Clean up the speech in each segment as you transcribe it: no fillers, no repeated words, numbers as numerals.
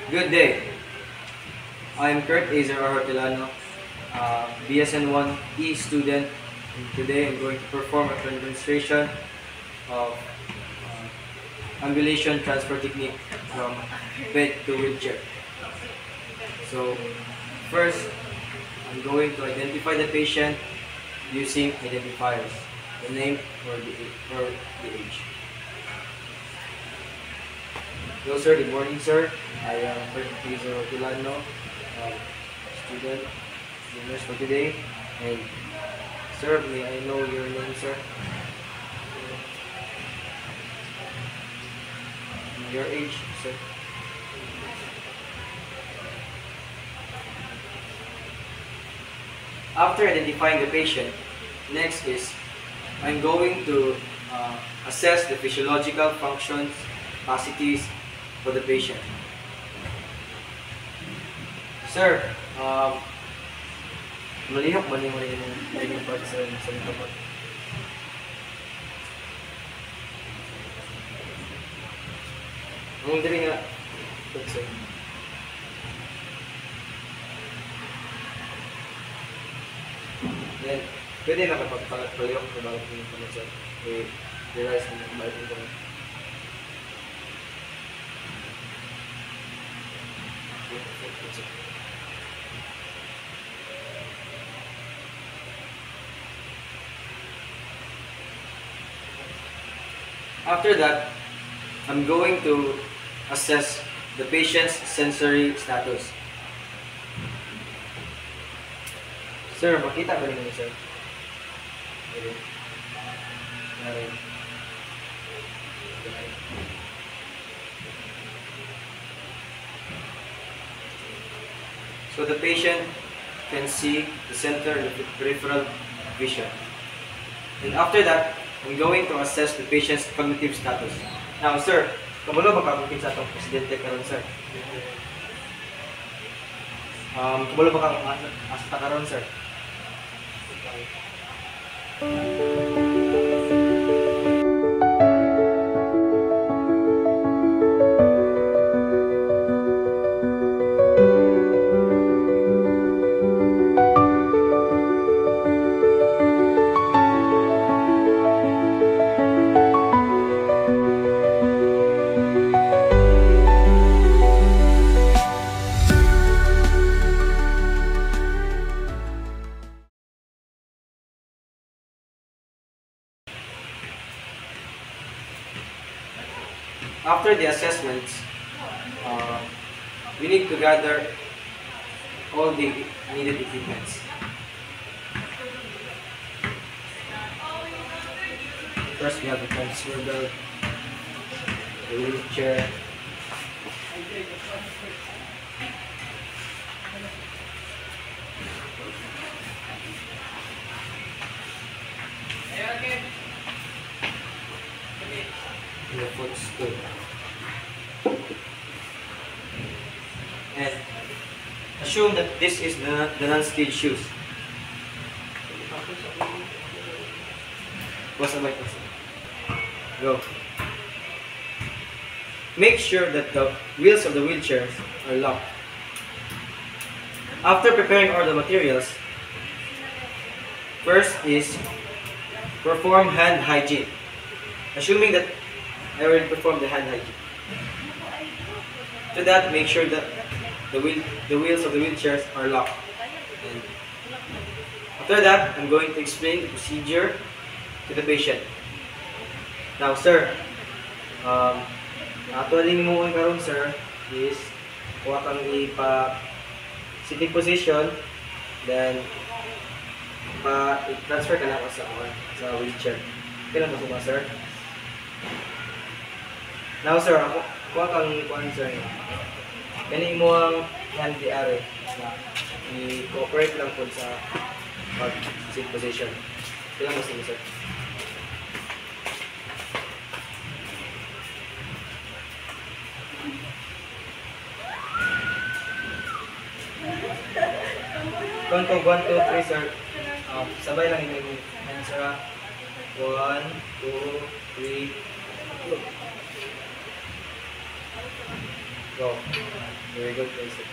Good day. I'm Kurt Azer Hortilano, BSN1E student. And today I'm going to perform a demonstration of ambulation transfer technique from bed to wheelchair. So first, I'm going to identify the patient using identifiers, the name or the age. Hello sir, good morning sir. I am Kurt Azer Hortilano, student, the nurse for today. And sir, may I know your name sir? Your age sir? After identifying the patient, next is I'm going to assess the physiological functions, capacities for the patient. Sir, malihok ba niyo yung part sa likod? Ang diri nga, sir. Then, pwede na kapag palihok na bago yung pala sir. I-realize na maitin ko na. After that, I'm going to assess the patient's sensory status. Sir, makita ba niyo sir? So the patient can see the center of the peripheral vision. And after that, I'm going to assess the patient's cognitive status. Now, sir, kamulo ba kabukit sa itong presidente karon sir? Kamulo ba asta karon sir? After the assessments, we need to gather all the needed equipments. First, we have the transfer belt, the wheelchair, and the footstool. And assume that this is the non-skid shoes. What's the mic? Go. Make sure that the wheels of the wheelchairs are locked. After preparing all the materials, first is perform hand hygiene. Assuming that I already performed the hand hygiene. To that, make sure that the wheels of the wheelchairs are locked. And after that, I'm going to explain the procedure to the patient. Now, sir, actually mo karon sir is kuha kang sitting position, then transfer ka na sa wheelchair. Kailan mo ba sir? Now sir, kuha kang kuhan sir. Kani mo ang hand diare na i-cooperate lang po sa sit position. Kailan mo sir? Count ko 1, 2, 3 sir. Sabay lang yung hand sir. 1, 2, 3, Go. Very good, sir.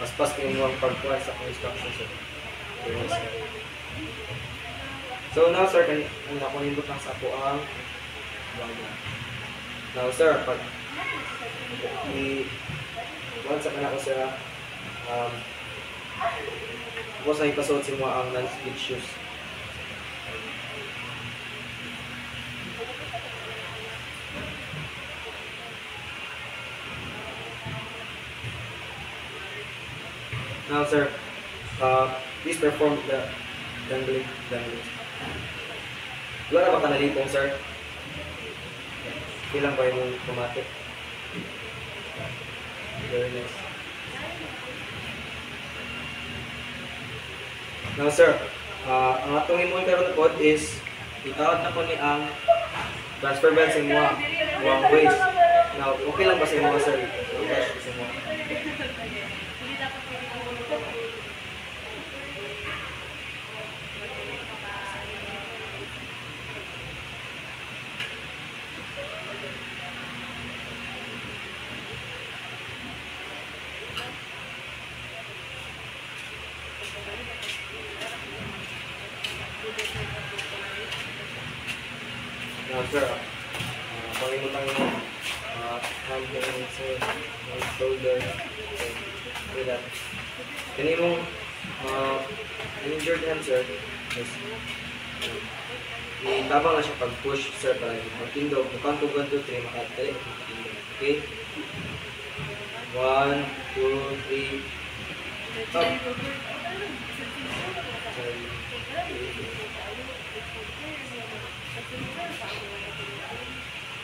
Mas pas kayo mo ang pagkuha sa instructions, sir. Very nice, sir. So now, sir, nakunindot lang sa ako ang bago. Now, sir, pag once sa kanako, sir, ako sa ipasuot si mo ang non-slip shoes. Now, sir, please perform the dangling. Wala na ba ka nalipong, sir? Kailan ba yung automatic? Very nice. Now, sir, ang atong imong karon pod is itawag na ko ni ang transfer belt sa imong one ways. Now, okay lang ba sa imong, sir? Okay sa imong. Now, sir, pangimutan mo hand and sir, shoulder, with that. Kani mong injured hand, sir, yes. Itabang na siya pag-push, sir, para magtindog. Mukhang 2, 1, 2, 3, makatali, magtindog. Okay? 1, 2, 3, up. Sorry.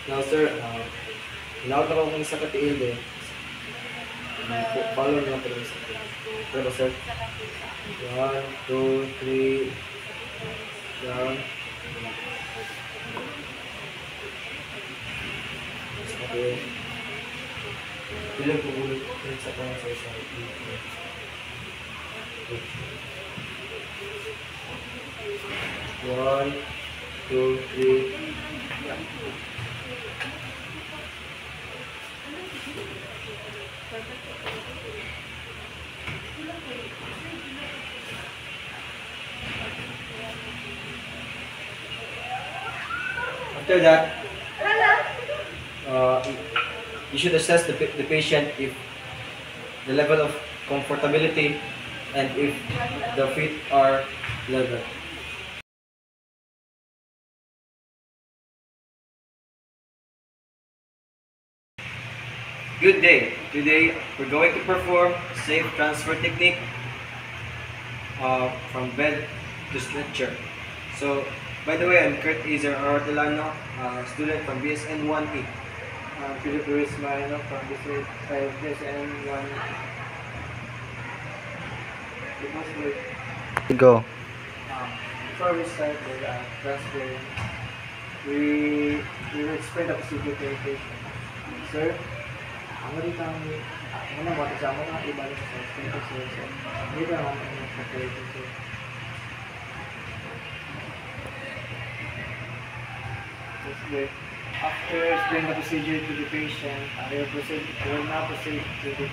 Now, sir, inawag na ko kung isa katiil eh. Follow na po rin sa katiil. Pero, sir, 1, 2, 3, down. Sa katiil. Bilang pagulog sa kanya sa isa. 1, 2, 3. After that, you should assess the patient if the level of comfortability and if the feet are level. Good day. Today we're going to perform safe transfer technique from bed to stretcher. So, by the way, I'm Kurt Izer Artelano, student from BSN 1E. Philip Luis Marino from BSN 1E. Go. Before we start with transfer, we will explain the procedure to the patient. Sir, ang dito ang muna mo sa mga ibalik sa dito sir. Dito ang mga preparation sir. After explaining the procedure to the patient, we will now proceed to the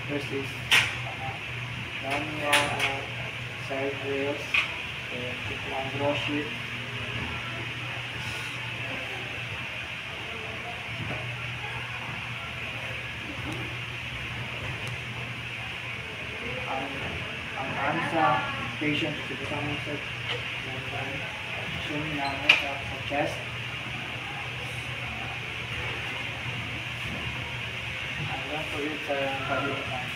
first is down side rails, one draw sheet. Ang sa patient, ito sa mga sa showing na sa chest. Ayan po yun sa body of time.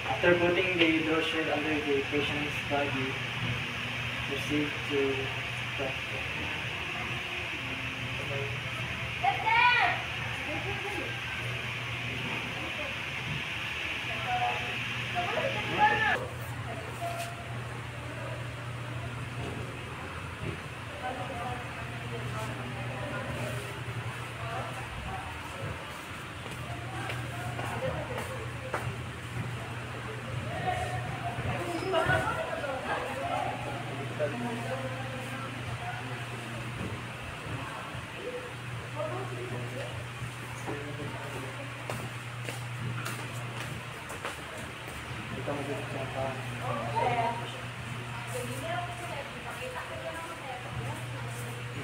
After putting the draw sheet under the patient's body, proceed to transfer.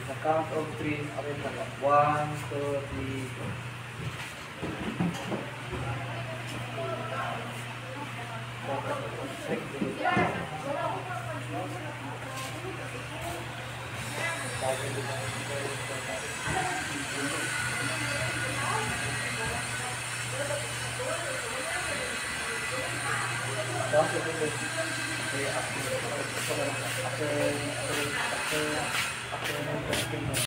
Sa count of 3, akin na 1, 2, 3, 4, 5, 6, 7, 8.